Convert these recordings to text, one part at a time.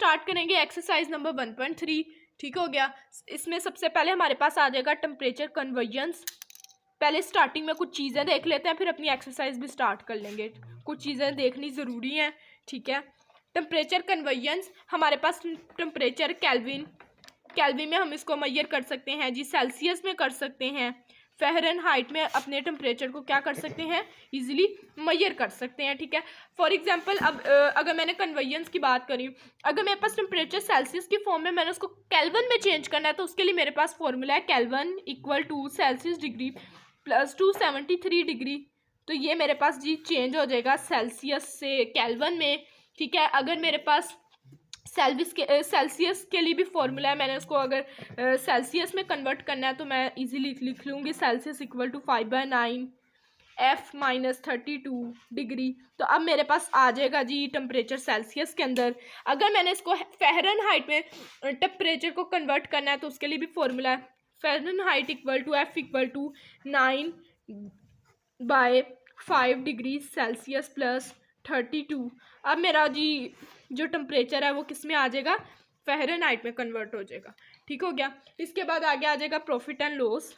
Start करेंगे exercise number 1.3। ठीक हो गया। इसमें सबसे पहले हमारे पास आ जाएगा टेम्परेचर कन्वर्जेंस। पहले स्टार्टिंग में कुछ चीज़ें देख लेते हैं, फिर अपनी एक्सरसाइज भी स्टार्ट कर लेंगे। कुछ चीज़ें देखनी ज़रूरी हैं। ठीक है। टेम्परेचर कन्वर्जेंस, हमारे पास टेम्परेचर केल्विन में हम इसको मेजर कर सकते हैं जी, सेल्सियस में कर सकते हैं, फ़ारेनहाइट में अपने टेम्परेचर को क्या कर सकते हैं, इजीली मेजर कर सकते हैं। ठीक है। फॉर एग्जांपल अब अगर मैंने कन्वर्जेंस की बात करी, अगर मेरे पास टेम्परेचर सेल्सियस की फॉर्म में मैंने उसको केल्विन में चेंज करना है, तो उसके लिए मेरे पास फॉर्मूला है Kelvin equal to Celsius degree plus 273 degree. तो ये मेरे पास जी चेंज हो जाएगा सेल्सियस से केल्विन में। ठीक है। अगर मेरे पास सेल्सियस के लिए भी फॉर्मूला है, मैंने उसको अगर सेल्सियस में कन्वर्ट करना है तो मैं इजीली लिख लूँगी Celsius equal to 5/9 F minus 32 degree. तो अब मेरे पास आ जाएगा जी टेम्परेचर सेल्सियस के अंदर। अगर मैंने इसको फ़ारेनहाइट में टेम्परेचर को कन्वर्ट करना है तो उसके लिए भी फॉर्मूला है Fahrenheit equal to F equal to 9/5 degree Celsius plus 32। अब मेरा जी जो टेम्परेचर है वो किस में आ जाएगा, फ़ारेनहाइट में कन्वर्ट हो जाएगा। ठीक हो गया। इसके बाद आगे आ जाएगा प्रॉफिट एंड लॉस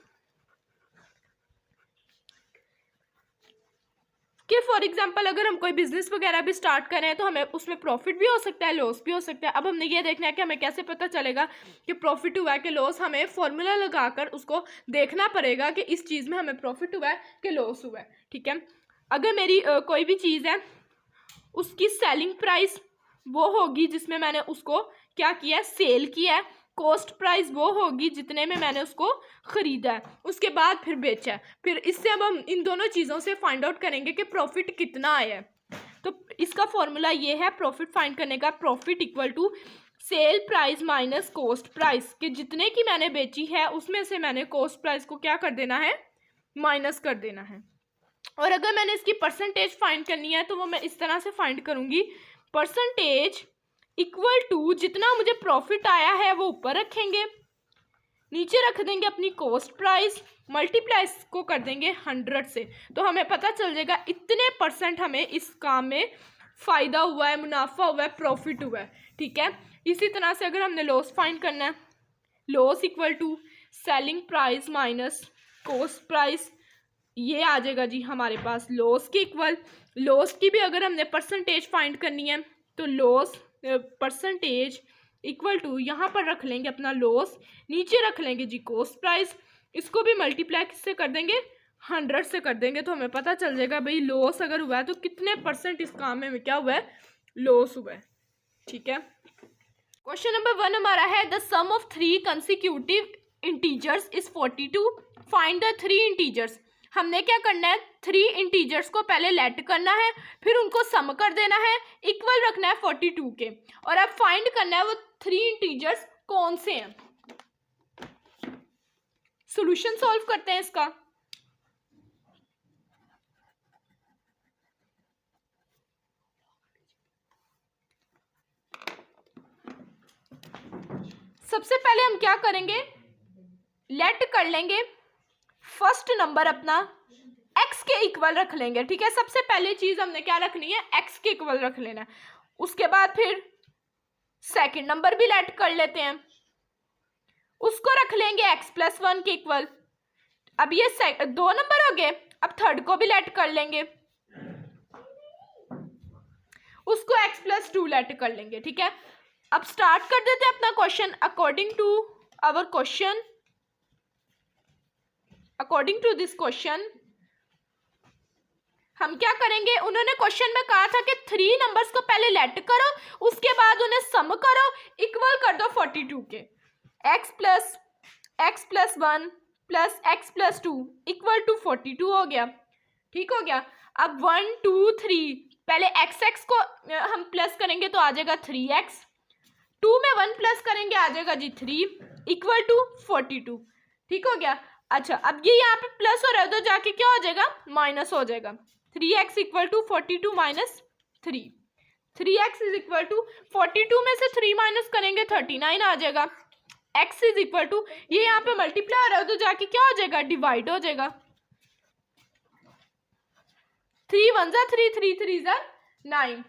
कि फॉर एग्जांपल अगर हम कोई बिजनेस वगैरह भी स्टार्ट करें तो हमें उसमें प्रॉफिट भी हो सकता है, लॉस भी हो सकता है। अब हमने ये देखना है कि हमें कैसे पता चलेगा कि प्रॉफिट हुआ है कि लॉस। हमें फॉर्मूला लगाकर उसको देखना पड़ेगा कि इस चीज़ में हमें प्रॉफिट हुआ है कि लॉस हुआ है। ठीक है। अगर मेरी कोई भी चीज़ है, उसकी सेलिंग प्राइस वो होगी जिसमें मैंने उसको क्या किया है, सेल किया है। कॉस्ट प्राइस वो होगी जितने में मैंने उसको ख़रीदा है, उसके बाद फिर बेचा है। फिर इससे अब हम इन दोनों चीज़ों से फाइंड आउट करेंगे कि प्रॉफिट कितना आया है। तो इसका फॉर्मूला ये है प्रॉफिट फाइंड करने का, profit equal to sale price minus cost price, कि जितने की मैंने बेची है उसमें से मैंने कॉस्ट प्राइस को क्या कर देना है, माइनस कर देना है। और अगर मैंने इसकी परसेंटेज फाइंड करनी है तो वो मैं इस तरह से फाइंड करूँगी, परसेंटेज इक्वल टू जितना मुझे प्रॉफिट आया है वो ऊपर रखेंगे, नीचे रख देंगे अपनी कॉस्ट प्राइस, मल्टीप्लाई को कर देंगे 100 से। तो हमें पता चल जाएगा इतने % हमें इस काम में फ़ायदा हुआ है, मुनाफा हुआ है, प्रॉफिट हुआ है। ठीक है। इसी तरह से अगर हमने लॉस फाइंड करना है, loss equal to selling price minus cost price, ये आ जाएगा जी हमारे पास लॉस के इक्वल। लॉस की भी अगर हमने परसेंटेज फाइंड करनी है तो लॉस परसेंटेज इक्वल टू यहाँ पर रख लेंगे अपना लॉस, नीचे रख लेंगे जी कॉस्ट प्राइस, इसको भी मल्टीप्लाई किससे कर देंगे, 100 से कर देंगे। तो हमें पता चल जाएगा भाई लॉस अगर हुआ है तो कितने % इस काम में क्या हुआ है, लॉस हुआ है। ठीक है। क्वेश्चन नंबर 1 हमारा है the sum of 3 consecutive integers is 42, find the 3 integers. हमने क्या करना है, 3 इंटीजर्स को पहले लेट करना है, फिर उनको सम कर देना है, इक्वल रखना है 42 के, और अब फाइंड करना है वो 3 इंटीजर्स कौन से हैं। सॉल्यूशन सॉल्व करते हैं इसका। सबसे पहले हम क्या करेंगे, लेट कर लेंगे फर्स्ट नंबर अपना x के इक्वल रख लेंगे। ठीक है। सबसे पहले चीज हमने क्या रखनी है, x के इक्वल रख लेना है। उसके बाद फिर सेकंड नंबर भी लेट कर लेते हैं, उसको रख लेंगे x प्लस 1 के इक्वल। अब ये 2 नंबर हो गए, अब थर्ड को भी लेट कर लेंगे, उसको x प्लस 2 लेट कर लेंगे। ठीक है। अब स्टार्ट कर देते हैं अपना question. According to this question हम क्या करेंगे, उन्होंने क्वेश्चन में कहा था कि 3 नंबर्स को पहले लेट करो, उसके बाद उन्हें सम करो, इक्वल कर दो 42 के। x plus 1 plus x plus 2 equal to 42 हो गया। ठीक हो गया। अब 1 2 3 पहले x को हम प्लस करेंगे तो आ जाएगा 3x, 2 में 1 प्लस करेंगे आ जाएगा जी 3 इक्वल टू 42। ठीक हो गया। अच्छा, अब ये यहाँ पे प्लस हो रहा है तो जाके क्या हो जाएगा, माइनस हो जाएगा। 3x equal to 42 minus 3, 3x is equal to 42 में से 3 माइनस करेंगे 39 आ जाएगा। x इज इक्वल टू, ये यहाँ पे मल्टीप्लाई हो रहा है तो जाके क्या हो जाएगा, डिवाइड हो जाएगा। 3 1 जा 3, 3 3 जा 9,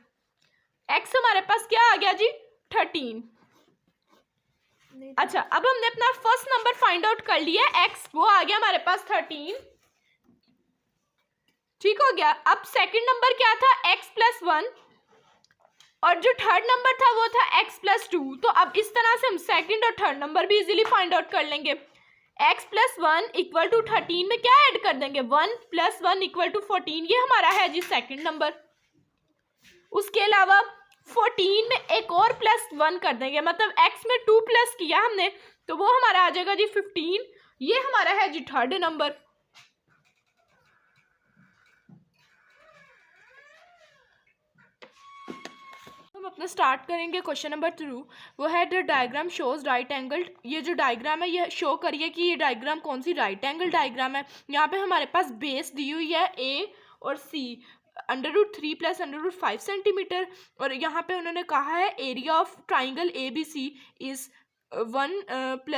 x हमारे पास क्या आ गया जी 13। अच्छा, अब हमने अपना फर्स्ट नंबर फाइंड आउट कर लिया, x, वो आ गया हमारे पास 13, ठीक हो गया। अब सेकंड नंबर क्या था, x+1, और जो थर्ड नंबर था वो था x+2। तो अब इस तरह से हम सेकंड और थर्ड नंबर भी इजीली फाइंड आउट कर लेंगे। x+1 इक्वल टू 13 में क्या ऐड कर देंगे, 1 + 1 इक्वल टू 14, ये हमारा है जी सेकंड नंबर। उसके अलावा 14 में एक और +1 कर देंगे, मतलब x में 2 प्लस किया हमने, तो वो हमारा आ जाएगा जी 15, ये हमारा है जी थर्ड नंबर। हम अपना स्टार्ट करेंगे क्वेश्चन नंबर 2, वो है the diagram shows right angled. ये जो डायग्राम है ये शो करिए कि ये डायग्राम कौन सी राइट एंगल डायग्राम है। यहाँ पे हमारे पास बेस दी हुई है a और c, √3 + √5 सेंटीमीटर, और यहाँ पे उन्होंने कहा है area of triangle ABC is 1 +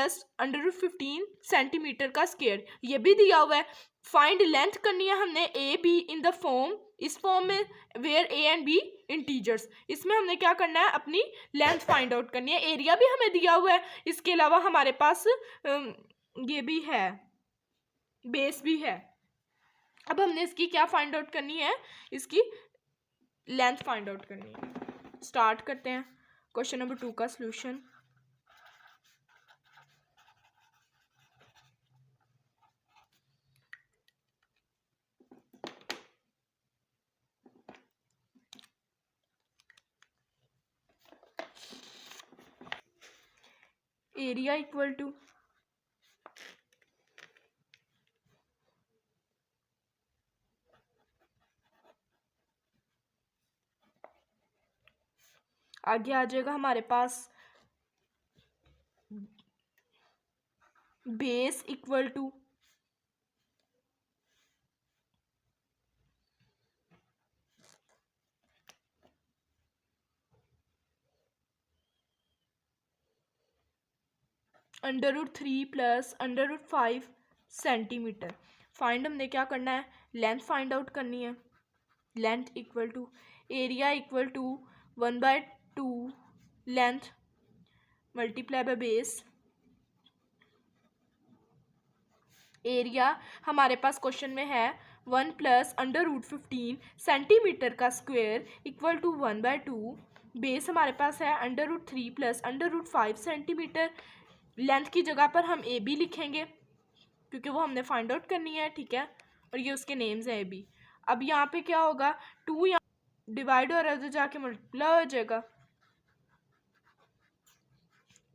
√15 centimetre का स्क्वायर, ये भी दिया हुआ है। फाइंड लेंथ करनी है हमने A B in the form, इस फॉर्म में where a and b integers, इसमें हमने क्या करना है, अपनी लेंथ फाइंड आउट करनी है। एरिया भी हमें दिया हुआ है, इसके अलावा हमारे पास ये भी है, बेस भी है। अब हमने इसकी क्या फाइंड आउट करनी है, इसकी लेंथ फाइंड आउट करनी है। स्टार्ट करते हैं क्वेश्चन नंबर 2 का सॉल्यूशन। एरिया इक्वल टू आगे आ जाएगा हमारे पास base equal to √3 + √5 centimetre. Find हमने क्या करना है, लेंथ फाइंड आउट करनी है। Length equal to area equal to 1/2 length multiply by base. Area हमारे पास क्वेश्चन में है 1 + √15 सेंटीमीटर का स्क्वायर इक्वल टू 1/2, बेस हमारे पास है √3 + √5 सेंटीमीटर। लेंथ की जगह पर हम ए बी लिखेंगे क्योंकि वो हमने फाइंड आउट करनी है, ठीक है, और ये उसके नेम्स हैं ए बी। अब यहाँ पे क्या होगा, 2 यहाँ डिवाइड हो रहा है तो जाके मल्टीप्लाई हो जाएगा।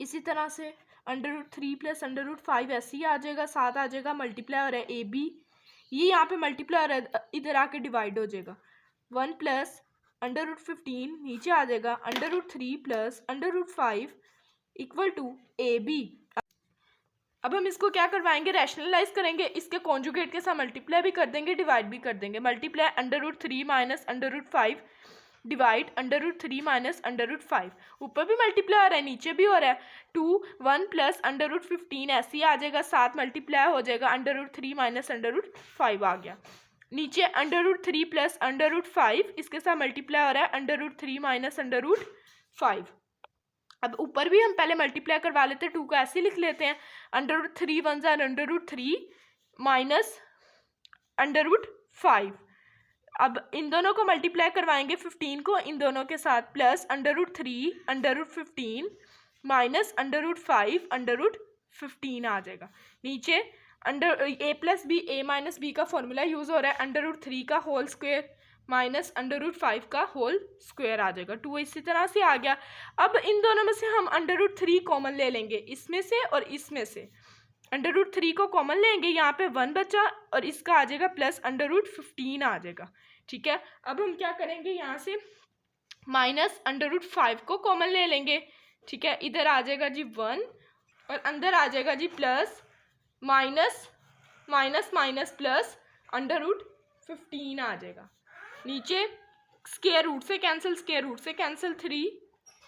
इसी तरह से √3 + √5 ऐसे ही आ जाएगा, साथ आ जाएगा, मल्टीप्लाई हो रहा है ए बी, ये यहाँ पे मल्टीप्लाई हो रहा है, इधर आके डिवाइड हो जाएगा। 1 + √15 नीचे आ जाएगा, √3 + √5 इक्वल टू ए बी। अब हम इसको क्या करवाएंगे, रैशनलाइज करेंगे, इसके कॉन्जुगेट के साथ मल्टीप्लाई भी कर देंगे, डिवाइड भी कर देंगे। मल्टीप्लाई √3 - √5 डिवाइड √3 - √5, ऊपर भी मल्टीप्लाई हो रहा है नीचे भी हो रहा है। 2 1 + √15 ऐसे ही आ जाएगा, साथ मल्टीप्लाई हो जाएगा, √3 - √5 आ गया। नीचे √3 + √5 इसके साथ मल्टीप्लाई हो रहा है, √3 - √5। अब ऊपर भी हम पहले मल्टीप्लाई करवा लेते हैं, 2 को ऐसे लिख लेते हैं, √3 × 1 √3 - √5। अब इन दोनों को मल्टीप्लाई करवाएंगे, 15 को इन दोनों के साथ, प्लस √3 √15 माइनस √5 √15 आ जाएगा। नीचे a + b का फॉर्मूला यूज़ हो रहा है, √3 का होल स्क्वायर माइनस √5 का होल स्क्वायर आ जाएगा। 2 इसी तरह से आ गया। अब इन दोनों में से हम √3 कॉमन ले लेंगे, इसमें से और इसमें से √3 को कॉमन लेंगे, यहाँ पे 1 बचा और इसका आ जाएगा प्लस √15 आ जाएगा, ठीक है। अब हम क्या करेंगे, यहाँ से माइनस √5 को कॉमन ले लेंगे, ठीक है, इधर आ जाएगा जी 1 और अंदर आ जाएगा जी प्लस माइनस प्लस √15 आ जाएगा। नीचे स्क्वायर रूट से कैंसिल 3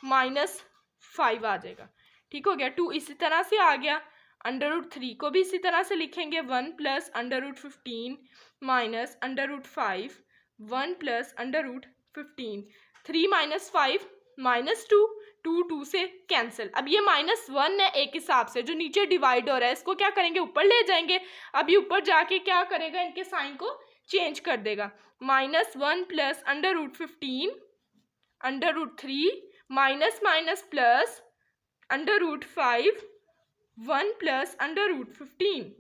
-5 आ जाएगा, ठीक हो गया। 2 इसी तरह से आ गया, √3 को भी इसी तरह से लिखेंगे, 1 + √15 माइनस √5 1 + √15 3 - 5 -2 2 से कैंसिल। अब ये -1 है एक हिसाब से, जो नीचे डिवाइड हो रहा है इसको क्या करेंगे, ऊपर ले जाएंगे। अब ये ऊपर जाके क्या करेगा, इनके साइन को चेंज कर देगा। -1 plus √15 √3 minus minus plus √5 1 plus √15।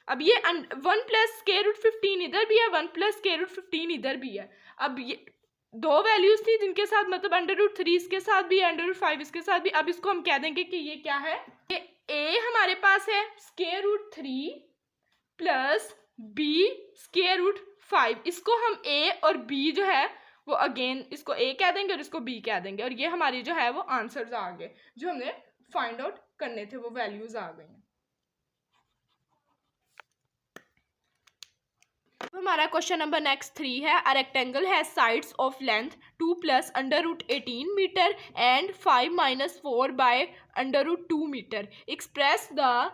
अब ये 1 प्लस √15 इधर भी है, 1 प्लस √15 इधर भी है। अब ये दो वैल्यूज थी जिनके साथ मतलब √3 इसके साथ भी है, √5 इसके साथ भी। अब इसको हम कह देंगे कि ये क्या है, ये a हमारे पास है √3 प्लस b √5। इसको हम a और b जो है वो अगेन इसको a कह देंगे और इसको b कह देंगे, और ये हमारी जो है वो आंसर्स आ गए जो हमने फाइंड आउट करने थे, वो वैल्यूज आ गई हैं। हमारा क्वेश्चन नंबर नेक्स्ट 3 है। A rectangle has sides of length 2 plus √18 metre and 5 - 4 by √2 metre. Express the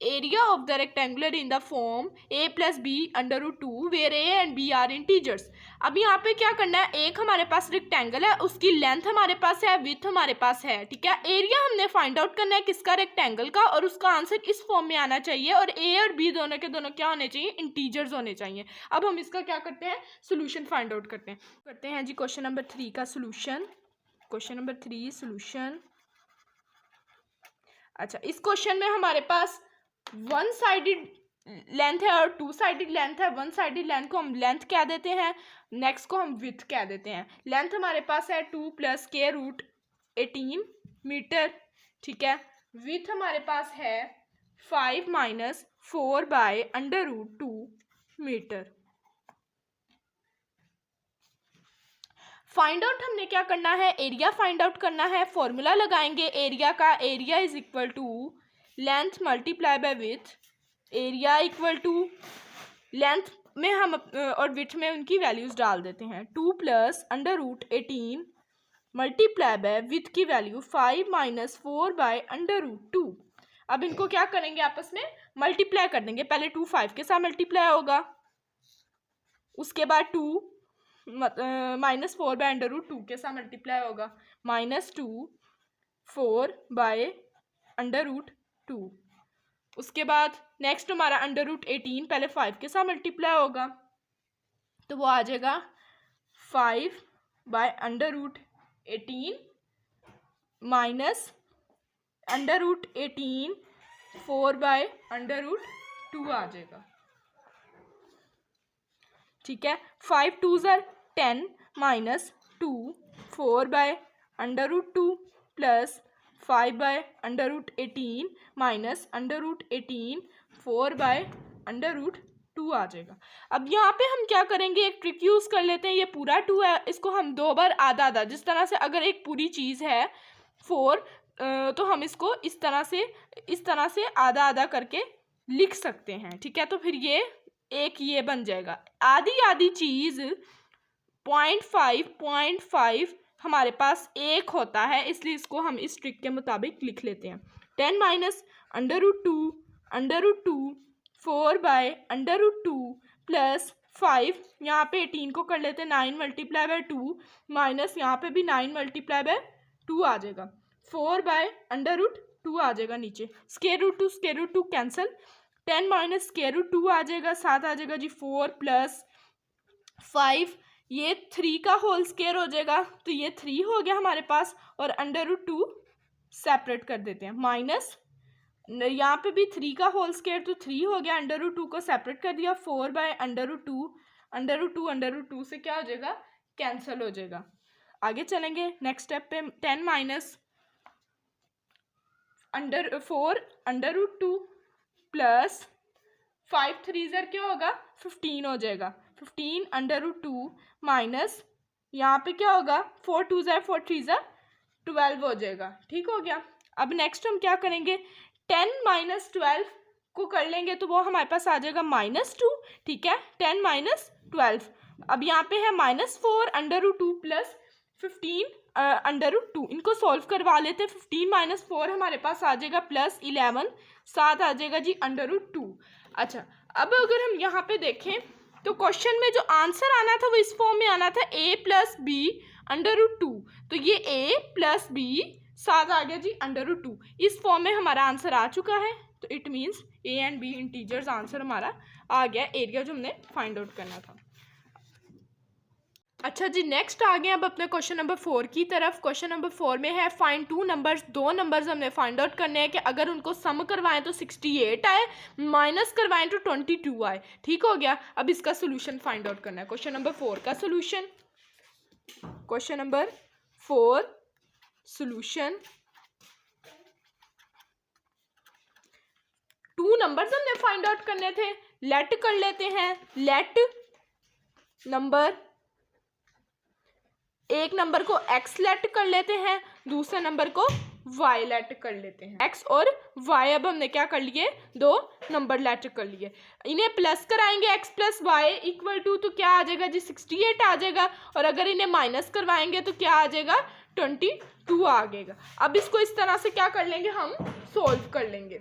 area of the rectangular in the form a + b √2 where a and b are integers. अब यहाँ पे क्या करना है, एक हमारे पास rectangle है, उसकी लेंथ हमारे पास है, विड्थ हमारे पास है, ठीक है। एरिया हमने फाइंड आउट करना है किसका, रेक्टेंगल का, और उसका आंसर इस फॉर्म में आना चाहिए, और a और b दोनों के दोनों क्या होने चाहिए, इंटीजर्स होने चाहिए। अब हम इसका क्या करते हैं, सोल्यूशन फाइंड आउट करते हैं जी। क्वेश्चन नंबर 3 का सोल्यूशन, क्वेश्चन नंबर 3 सोल्यूशन। अच्छा, इस क्वेश्चन में हमारे पास 1 साइडेड लेंथ है और 2 साइडेड लेंथ है। 1 साइडेड लेंथ को हम लेंथ कह देते हैं, नेक्स्ट को हम विड्थ कह देते हैं। लेंथ हमारे पास है 2 प्लस √18 मीटर, ठीक है। विड्थ हमारे पास है 5 - 4 बाय √2 मीटर। फाइंड आउट हमने क्या करना है, एरिया फाइंड आउट करना है। फॉर्मूला लगाएंगे एरिया का, area is equal to length multiply by width. Area equal to length में हम और विड्थ में उनकी वैल्यूज डाल देते हैं। 2 प्लस √18 मल्टीप्लाई बाय विड्थ की वैल्यू 5 - 4 बाय √2। अब इनको क्या करेंगे, आपस में मल्टीप्लाई कर देंगे। पहले 2 5 के साथ मल्टीप्लाई होगा, उसके बाद 2 -4 बाय √2 के साथ मल्टीप्लाई होगा, -2 4 बाय √2। उसके बाद नेक्स्ट हमारा √18 पहले 5 के साथ मल्टीप्लाई होगा, तो वो आ जाएगा 5 बाय √18 माइनस √18 4 बाय √2 आ जाएगा, ठीक है। 5 2 ज़र 10 -2 4 by √2 plus 5 by √18 minus √18 4 by √2 आ जाएगा। अब यहाँ पे हम क्या करेंगे, एक ट्रिक यूज़ कर लेते हैं। ये पूरा 2 है, इसको हम 2 बार आधा आधा, जिस तरह से अगर एक पूरी चीज़ है 4 तो हम इसको इस तरह से आधा आधा करके लिख सकते हैं, ठीक है। तो फिर ये बन जाएगा। आधी आधी चीज़ 0.5 हमारे पास एक होता है, इसलिए इसको हम इस ट्रिक के मुताबिक लिख लेते हैं। 10 - √2 4 बाय √2 प्लस 5, यहाँ पे 18 को कर लेते हैं 9 मल्टीप्लाई बाय 2 माइनस यहाँ पे भी 9 मल्टीप्लाई बाय 2 आ जाएगा, 4 बाय √2 आ जाएगा नीचे। √2 कैंसिल, 10 माइनस √2 आ जाएगा, साथ आ जाएगा जी 4 प्लस 5, ये 3 का होल स्क्वायर हो जाएगा, तो ये 3 हो गया हमारे पास, और √2 सेपरेट कर देते हैं, माइनस यहाँ पे भी 3 का होल स्क्वायर तो 3 हो गया, √2 को सेपरेट कर दिया, 4 बाय √2 से क्या हो जाएगा, कैंसिल हो जाएगा। आगे चलेंगे नेक्स्ट स्टेप पे, 10 माइनस 4 √2 प्लस 5 3 ज़र क्या होगा, 15 हो जाएगा, 15 √2 माइनस यहाँ पे क्या होगा, 4 2 ज़र 4 3 ज़र 12 हो जाएगा, ठीक हो गया। अब नेक्स्ट हम क्या करेंगे, 10 माइनस 12 को कर लेंगे तो वो हमारे पास आ जाएगा -2, ठीक है। 10 माइनस 12, अब यहाँ पे है -4 √2 प्लस 15 √2, इनको सॉल्व करवा लेते हैं। 15 - 4 हमारे पास आ जाएगा +11, साथ आ जाएगा जी √2। अच्छा, अब अगर हम यहाँ पे देखें तो क्वेश्चन में जो आंसर आना था वो इस फॉर्म में आना था a + b √2, तो ये a + b 7 आ गया जी √2। इस फॉर्म में हमारा आंसर आ चुका है, तो it means A and B integers answer हमारा आ गया, एरिया जो हमने फाइंड आउट करना था। अच्छा जी, नेक्स्ट आ गए अब अपने क्वेश्चन नंबर 4 की तरफ। क्वेश्चन नंबर 4 में है फाइंड टू नंबर्स, दो नंबर्स हमने फाइंड आउट करने हैं कि अगर उनको सम करवाएं तो 68 आए, माइनस करवाएं तो 22 आए। ठीक हो गया, अब इसका सोल्यूशन फाइंड आउट करना है। क्वेश्चन नंबर 4 का solution, question number 4 solution, two numbers हमने फाइंड आउट करने थे, लेट कर लेते हैं। लेट नंबर, एक नंबर को x लेट कर लेते हैं, दूसरे नंबर को y लेट कर लेते हैं। x और y अब हमने क्या कर लिए, दो नंबर लेट कर लिए, इन्हें प्लस कराएंगे x plus Y equal to, तो क्या आ जाएगा जी 68 आ जाएगा। और अगर इन्हें माइनस करवाएंगे तो क्या आ जाएगा 22 आ जाएगा। अब इसको इस तरह से क्या कर लेंगे, हम सोल्व कर लेंगे।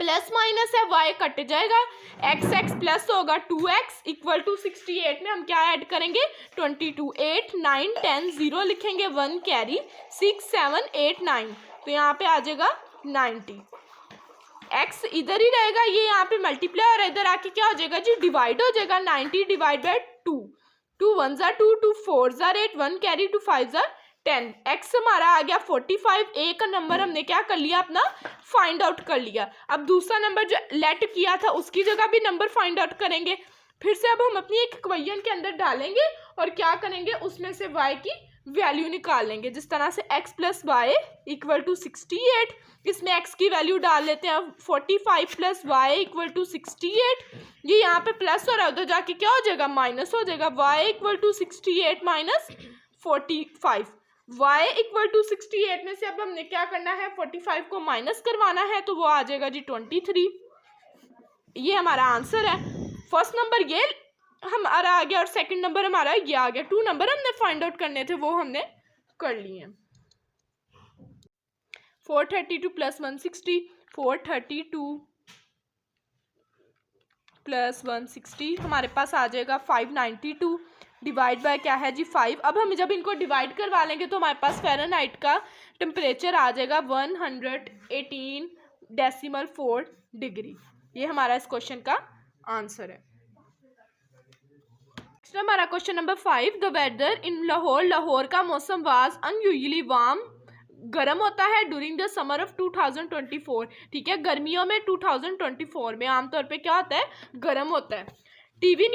प्लस माइनस है, y कट जाएगा, x प्लस होगा 2x इक्वल टू 68 में हम क्या ऐड करेंगे 22, 8 9 10 0 लिखेंगे, 1 कैरी 6 7 8 9, तो यहाँ पे आ जाएगा 90। x इधर ही रहेगा, ये यहाँ पे मल्टीप्लाई और इधर आके क्या हो जाएगा जी डिवाइड हो जाएगा। 90 डिवाइड बाई 2, 2 1 2, 2 4 8, 1 कैरी 2 5 10। x हमारा आ गया 45, एक नंबर हमने क्या कर लिया अपना फाइंड आउट कर लिया। अब दूसरा नंबर जो लेट किया था उसकी जगह भी नंबर फाइंड आउट करेंगे। फिर से अब हम अपनी एक इक्वेशन के अंदर डालेंगे और क्या करेंगे, उसमें से y की वैल्यू निकाल लेंगे। जिस तरह से x plus Y equal to 68, इसमें x की वैल्यू डाल लेते हैं 45 प्लस वाई इक्वल टू 68, ये यहाँ पे प्लस हो रहा है, उधर जाके क्या हो जाएगा माइनस हो जाएगा। y equal to 68 minus 45, y equal to 68 में से अब हमने क्या करना है 45 को माइनस करवाना है, तो वो आ जाएगा जी 23। ये हमारा आंसर है। फर्स्ट नंबर ये हमारा आ गया और सेकंड नंबर हमारा ये आ गया। टू नंबर हमने फाइंड आउट करने थे वो हमने कर लिए। 432 प्लस 160, 432 प्लस 160 हमारे पास आ जाएगा 592 डिवाइड बाय क्या है जी 5। अब हम जब इनको डिवाइड करवा लेंगे तो हमारे पास फ़ारेनहाइट का टेम्परेचर आ जाएगा 118.4 डिग्री। ये हमारा इस क्वेश्चन का आंसर है। हमारा क्वेश्चन नंबर 5, द वेदर इन लाहौर, लाहौर का मौसम वाज अनयूजुअली वार्म, गर्म होता है ड्यूरिंग द समर ऑफ 2024। ठीक है, गर्मियों में 2024 में आमतौर पे क्या होता है गर्म होता है। टीवी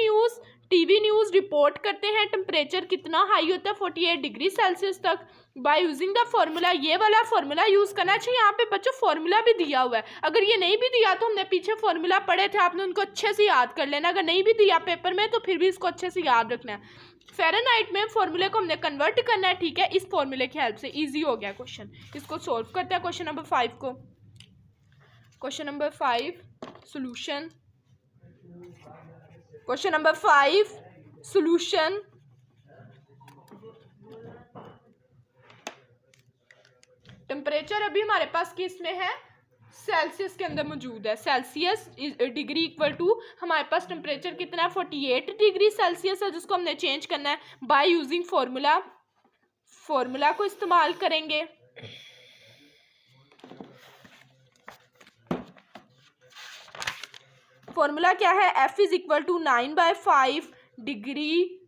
न्यूज़ रिपोर्ट करते हैं टेम्परेचर कितना हाई होता है 48 डिग्री सेल्सियस तक बाय यूजिंग द फॉर्मूला। ये वाला फॉर्मूला यूज़ करना चाहिए। यहाँ पे बच्चों फॉर्मूला भी दिया हुआ है, अगर ये नहीं भी दिया तो हमने पीछे फॉर्मूला पढ़े थे, आपने उनको अच्छे से याद कर लेना। अगर नहीं भी दिया पेपर में तो फिर भी इसको अच्छे से याद रखना है। फ़ारेनहाइट में फॉर्मूले को हमने कन्वर्ट करना है। ठीक है, इस फॉर्मूले की हेल्प से इजी हो गया क्वेश्चन। इसको सोल्व करते हैं क्वेश्चन नंबर 5 को। Question number 5 solution, question number 5 solution, temperature अभी हमारे पास किस में है सेल्सियस के अंदर मौजूद है। सेल्सियस डिग्री इक्वल टू हमारे पास टेम्परेचर कितना है 48 डिग्री सेल्सियस है, जिसको हमने चेंज करना है बाय यूजिंग फॉर्मूला। फॉर्मूला को इस्तेमाल करेंगे। फॉर्मूला क्या है, F is equal to 9/5 degree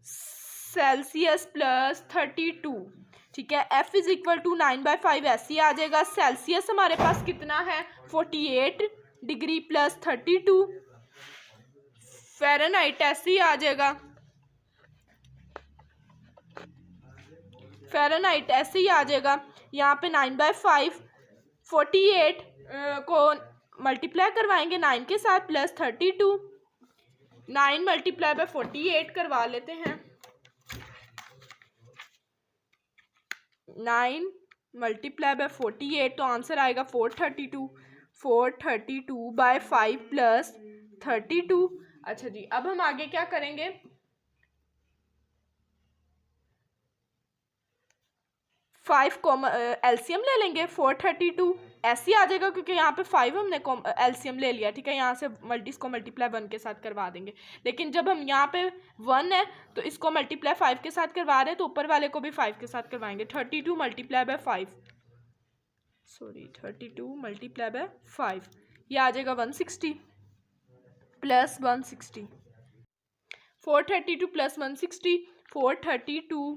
Celsius plus 32। ठीक है, F इज इक्वल टू 9/5 ऐसे ही आ जाएगा। सेल्सियस हमारे पास कितना है 48 डिग्री प्लस 32, फ़ारेनहाइट ऐसे ही आ जाएगा। फ़ारेनहाइट ऐसे ही आ जाएगा। यहाँ पे 9/5 48 को मल्टीप्लाई करवाएंगे 9 के साथ प्लस 32, 9 मल्टीप्लाई बाय 48 करवा लेते हैं। 9 मल्टीप्लाई बाय 48 तो आंसर आएगा 432, 432 बाय 5 प्लस 32। अच्छा जी, अब हम आगे क्या करेंगे, 5 कॉमन एलसीएम ले लेंगे, 432 ऐसे ही आ जाएगा क्योंकि यहाँ पे 5 हमने एलसीएम ले लिया, ठीक है। यहाँ से इसको मल्टीप्लाई 1 के साथ करवा देंगे, लेकिन जब हम यहाँ पे 1 है तो इसको मल्टीप्लाई 5 के साथ करवा रहे हैं तो ऊपर वाले को भी 5 के साथ करवाएंगे। 32 multiply by 5, sorry 32 multiply by 5, ये आ जाएगा 160 प्लस 160, 432 प्लस 160, 432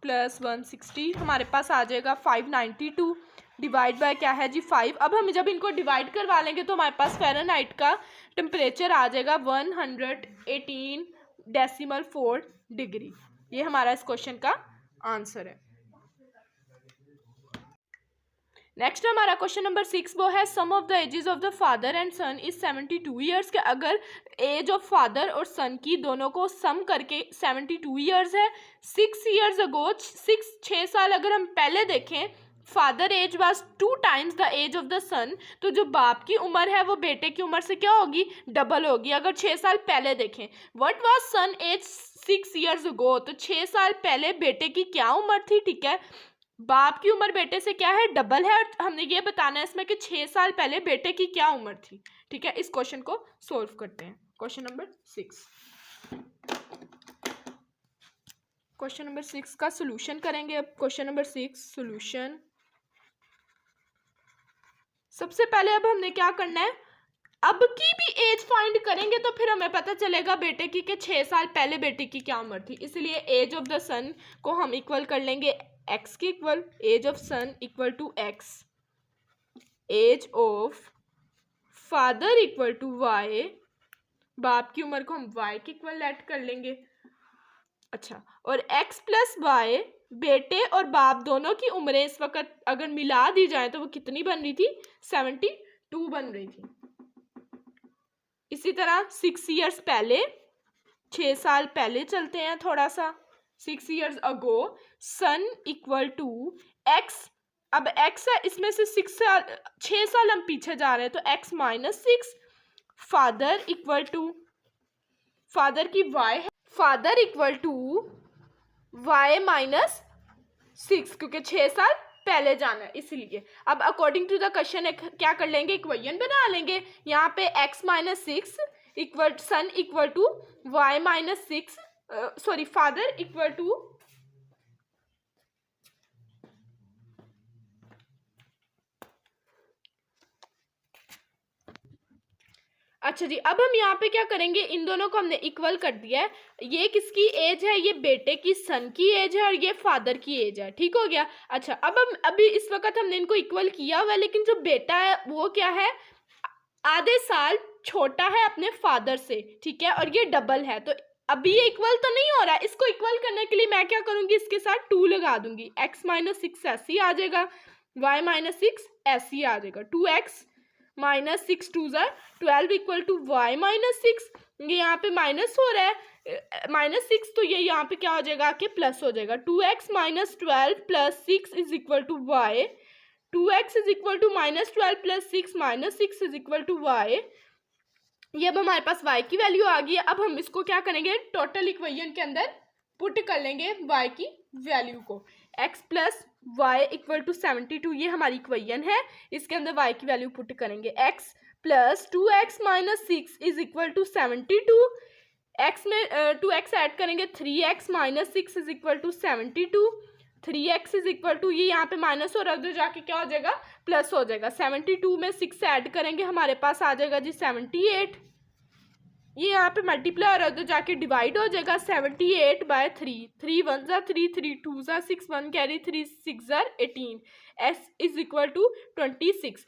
प्लस 160 हमारे पास आ जाएगा 592 डिवाइड बाय क्या है जी 5। अब हम जब इनको डिवाइड करवा लेंगे तो हमारे पास फ़ारेनहाइट का टेम्परेचर आ जाएगा 118.4 डिग्री। ये हमारा इस क्वेश्चन का आंसर है। नेक्स्ट हमारा क्वेश्चन नंबर 6 वो है sum of the ages of the father and son is 72 years के अगर एज ऑफ फादर और सन की दोनों को सम करके 72 ईयर्स है। 6 ईयर्स अगो 6 साल अगर हम पहले देखें father age was 2 times the age of the son, तो जो बाप की उम्र है वो बेटे की उम्र से क्या होगी, डबल होगी। अगर 6 साल पहले देखें what was son age 6 years ago, तो 6 साल पहले बेटे की क्या उम्र थी, ठीक है। बाप की उम्र बेटे से क्या है, डबल है, और हमने ये बताना है इसमें कि 6 साल पहले बेटे की क्या उम्र थी, ठीक है। इस क्वेश्चन को सोल्व करते हैं। क्वेश्चन नंबर 6, क्वेश्चन नंबर 6 का सोल्यूशन करेंगे। अब क्वेश्चन नंबर 6 सोल्यूशन, सबसे पहले अब हमने क्या करना है, अब की भी एज फाइंड करेंगे तो फिर हमें पता चलेगा बेटे की कि 6 साल पहले बेटे की क्या उम्र थी। इसलिए एज ऑफ द सन को हम इक्वल कर लेंगे एक्स के equal, age of son equal to X, age of father equal to Y, बाप की उम्र को हम वाई के इक्वल लेट कर लेंगे। अच्छा, और एक्स प्लस वाई, बेटे और बाप दोनों की उम्रें इस वक्त अगर मिला दी जाए तो वो कितनी बन रही थी, 72 बन रही थी। इसी तरह 6 ईयर्स पहले, 6 साल पहले चलते हैं थोड़ा सा, 6 years ago son equal to X, अब एक्स है इसमें से 6 साल हम पीछे जा रहे हैं तो X minus 6, father equal to, father की वाई है, father equal to Y minus 6 क्योंकि 6 साल पहले जाना है इसलिए। अब अकॉर्डिंग टू द क्वेश्चन क्या कर लेंगे, इक्वेशन बना लेंगे। यहाँ पे x minus 6 equal son equal to Y minus 6, sorry father equal to, अच्छा जी, अब हम यहाँ पे क्या करेंगे, इन दोनों को हमने इक्वल कर दिया है। ये किसकी एज है, ये बेटे की सन की एज है और ये फादर की एज है, ठीक हो गया। अच्छा, अब हम अभी इस वक्त हमने इनको इक्वल किया हुआ है, लेकिन जो बेटा है वो क्या है, आधे साल छोटा है अपने फादर से, ठीक है, और ये डबल है, तो अभी ये इक्वल तो नहीं हो रहा है। इसको इक्वल करने के लिए मैं क्या करूंगी, इसके साथ 2 लगा दूंगी, x माइनस 6 ऐसे ही आ जाएगा, y माइनस 6 ऐसे ही आ जाएगा, 2x माइनस 6 2 ज़ा 12 इक्वल टू वाई माइनस 6, ये यहाँ पे माइनस हो रहा है माइनस 6, तो ये यहाँ पे क्या हो जाएगा कि प्लस हो जाएगा, 2x minus 12 plus 6 is equal to Y, 2x is equal to minus 12 plus 6 minus 6 is equal to Y. ये अब हमारे पास y की वैल्यू आ गई है। अब हम इसको क्या करेंगे, टोटल इक्वेशन के अंदर पुट कर लेंगे y की वैल्यू को, x plus Y equal to 72, ये हमारी इक्वेशन है, इसके अंदर y की वैल्यू पुट करेंगे, x plus 2x minus 6 is equal to 72, x में 2x ऐड करेंगे, 3x minus 6 is equal to 72, 3x is equal to, ये यहाँ पे माइनस हो रहा है उधर जाके क्या हो जाएगा, प्लस हो जाएगा, 72 में 6 ऐड करेंगे हमारे पास आ जाएगा जी 78, ये यहाँ पे मल्टीप्लाई हो रहा है उधर जाके डिवाइड हो जाएगा, 78 बाय 3, 3 1 ज़ा 3, 3 2 ज़ा 6, 1 कैरी 3 6 ज़ा 18, s इज इक्वल टू 26।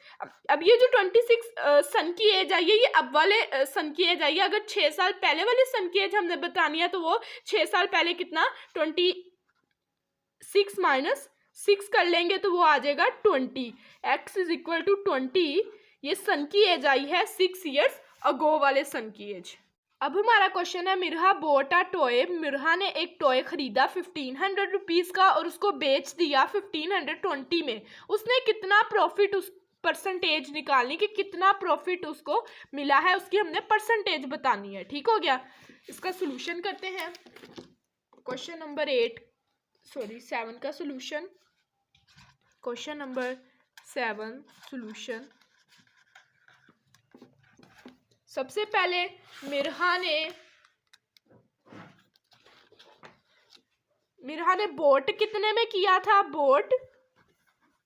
अब ये जो 26 सन की एज आई है, ये अब वाले सन की एज आई है। अगर 6 साल पहले वाले सन की एज हमने बतानी है तो वो 6 साल पहले कितना, 26 माइनस 6 कर लेंगे तो वो आ जाएगा 20, x इज इक्वल टू 20, ये सन की एज आई है 6 ईयर्स अगो वाले सन की एज। अब हमारा क्वेश्चन है, Mirha boat a toy, Mirha ने एक टॉय खरीदा 1500 रुपीज़ का और उसको बेच दिया 1520 में, उसने कितना प्रॉफिट, उस परसेंटेज निकालनी कि कितना प्रॉफिट उसको मिला है, उसकी हमने परसेंटेज बतानी है, ठीक हो गया। इसका सोल्यूशन करते हैं। क्वेश्चन नंबर 8 7 का सोल्यूशन। Question number 7 solution. सबसे पहले मिरहा ने बोट कितने में किया था? बोट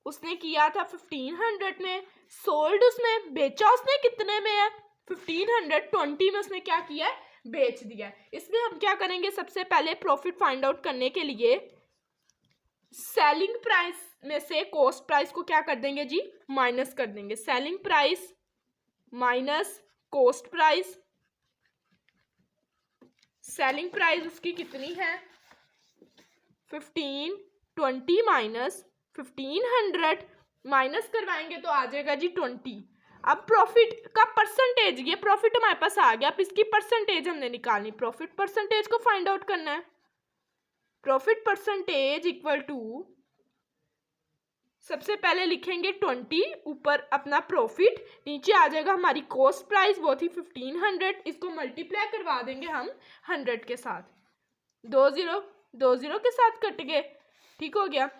उसने किया था 1500 में। सोल्ड उसने बेचा उसने कितने में है? 1520 में उसने क्या किया है? बेच दिया। इसमें हम क्या करेंगे? सबसे पहले प्रॉफिट फाइंड आउट करने के लिए सेलिंग प्राइस में से कॉस्ट प्राइस को क्या कर देंगे जी? माइनस कर देंगे। Selling price minus cost price. Selling price उसकी कितनी है? 1520 माइनस 1500 माइनस करवाएंगे तो आ जाएगा जी 20। अब प्रॉफिट का परसेंटेज, ये प्रॉफिट हमारे पास आ गया, अब इसकी परसेंटेज हमने निकालनी। प्रॉफिट परसेंटेज को फाइंड आउट करना है। प्रॉफिट परसेंटेज इक्वल टू, सबसे पहले लिखेंगे 20, ऊपर अपना प्रॉफिट, नीचे आ जाएगा हमारी कॉस्ट प्राइस, वो थी 1500। इसको मल्टीप्लाई करवा देंगे हम 100 के साथ। 2 0 के साथ कट गए, ठीक हो गया।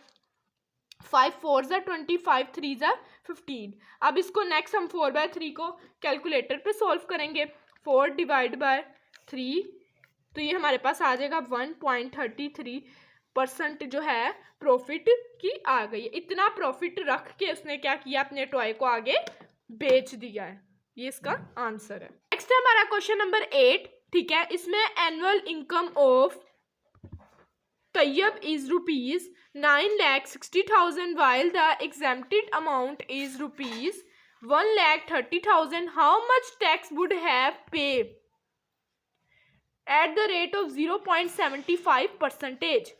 5 4 ज़ा 20, 5 3 ज़ा 15। अब इसको नेक्स्ट हम 4/3 को कैलकुलेटर पे सॉल्व करेंगे। 4 डिवाइड बाय 3, तो ये हमारे पास आ जाएगा 1.33% जो है प्रॉफिट की आ गई है। इतना प्रॉफिट रख के उसने क्या किया? अपने टॉय को आगे बेच दिया है। ये इसका आंसर है। नेक्स्ट है हमारा क्वेश्चन नंबर 8, ठीक है। इसमें annual income of Tayyab is rupees 9,60,000 while the exempted amount is rupees 1,30,000. How much tax would have paid at the rate of 0.75%?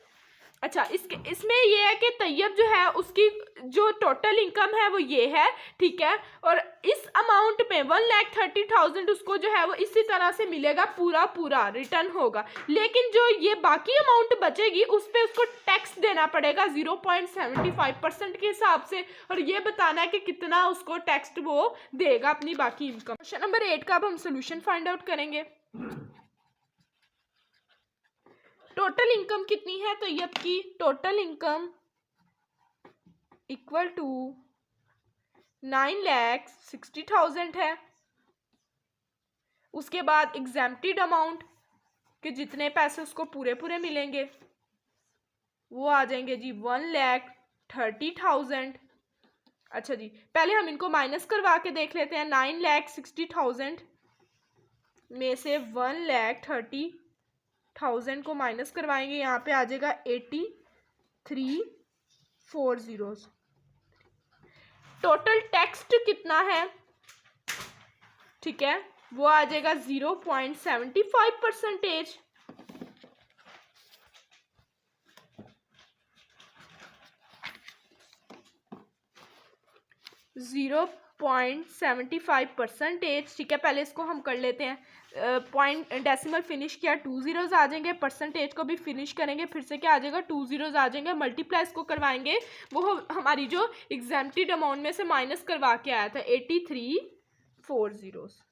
अच्छा, इसमें ये है कि तैयब जो है उसकी जो टोटल इनकम है वो ये है, ठीक है। और इस अमाउंट में 1,30,000 उसको जो है वो इसी तरह से मिलेगा, पूरा रिटर्न होगा। लेकिन जो ये बाकी अमाउंट बचेगी उस पर उसको टैक्स देना पड़ेगा 0.75% के हिसाब से, और ये बताना है कि कितना उसको टैक्स वो देगा अपनी बाकी इनकम। क्वेश्चन नंबर 8 का अब हम सोल्यूशन फाइंड आउट करेंगे। टोटल इनकम कितनी है तैयब की? टोटल इनकम इक्वल टू 9,60,000 है। उसके बाद एग्जेम्प्टेड अमाउंट के जितने पैसे उसको पूरे मिलेंगे वो आ जाएंगे जी 1,30,000। अच्छा जी, पहले हम इनको माइनस करवा के देख लेते हैं। 9,60,000 में से 1,30,000 को माइनस करवाएंगे, यहाँ पे आ जाएगा 83,40। टोटल टैक्स कितना है? ठीक है, वो आ जाएगा 0.75%। 0.75%, ठीक है। पहले इसको हम कर लेते हैं, पॉइंट डेसिमल फिनिश किया, 2 zeros आ जाएंगे। परसेंटेज को भी फिनिश करेंगे, फिर से क्या आ जाएगा? 2 zeros आ जाएंगे। मल्टीप्लाई इसको करवाएंगे, वो हमारी जो एग्जेम्प्टेड अमाउंट में से माइनस करवा के आया था 83,40।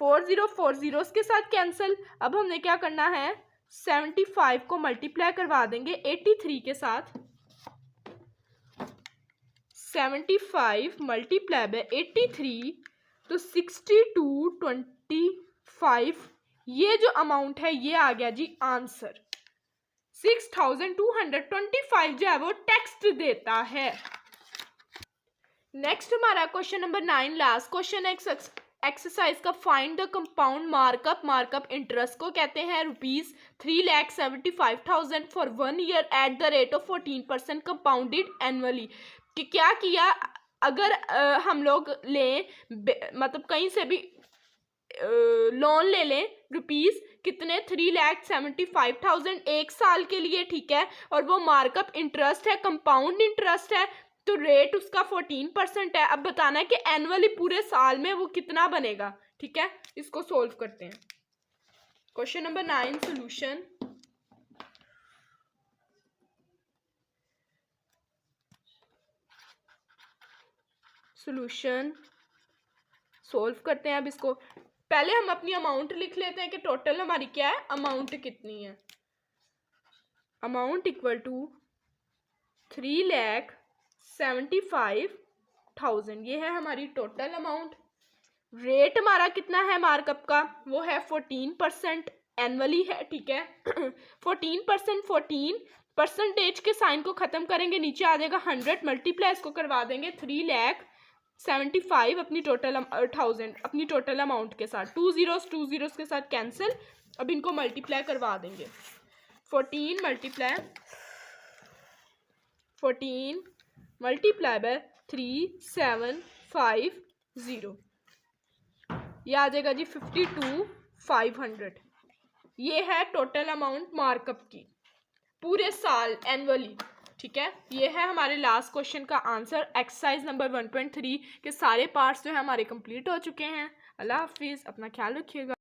40 के साथ कैंसिल। अब हमने क्या करना है? 75 को मल्टीप्लाई करवा देंगे 83 के साथ। 75 मल्टीप्लाई बाय 83, तो 6225, ये जो अमाउंट है ये आ गया जी आंसर। 6,225 जो है वो टैक्स देता है। नेक्स्ट हमारा क्वेश्चन नंबर 9, लास्ट क्वेश्चन है एक्सरसाइज का। Find the compound markup. Markup interest को कहते हैं। ₹3,75,000 for 1 year at the rate of 14% compounded annually. कि क्या किया? अगर हम लोग लें, मतलब कहीं से भी लोन ले लें, रुपीस कितने? 3,75,000 1 साल के लिए, ठीक है। और वो मार्कअप इंटरेस्ट है, कंपाउंड इंटरेस्ट है, तो रेट उसका 14% है। अब बताना है कि एनुअली पूरे साल में वो कितना बनेगा, ठीक है। इसको सोल्व करते हैं। Question number 9 solution. Solution solve करते हैं। अब इसको पहले हम अपनी अमाउंट लिख लेते हैं कि टोटल हमारी क्या है, अमाउंट कितनी है। Amount equal to 3,75,000। ये है हमारी टोटल अमाउंट। रेट हमारा कितना है मार्कअप का, वो है 14% एनुअली है, ठीक है। 14%, 14% के साइन को खत्म करेंगे, नीचे आ जाएगा 100, मल्टीप्लाई इसको करवा देंगे 3,75,000 अपनी टोटल 1000 अपनी टोटल अमाउंट के साथ। 2 zeros के साथ कैंसिल। अब इनको मल्टीप्लाई करवा देंगे। 14 मल्टीप्लाई बाय 3,750, ये आ जाएगा जी 52,500। ये है टोटल अमाउंट मार्कअप की पूरे साल एनुअली, ठीक है। ये है हमारे लास्ट क्वेश्चन का आंसर। एक्सरसाइज नंबर 1.3 के सारे पार्ट्स जो है हमारे कंप्लीट हो चुके हैं। अल्लाह हाफिज़, अपना ख्याल रखिएगा।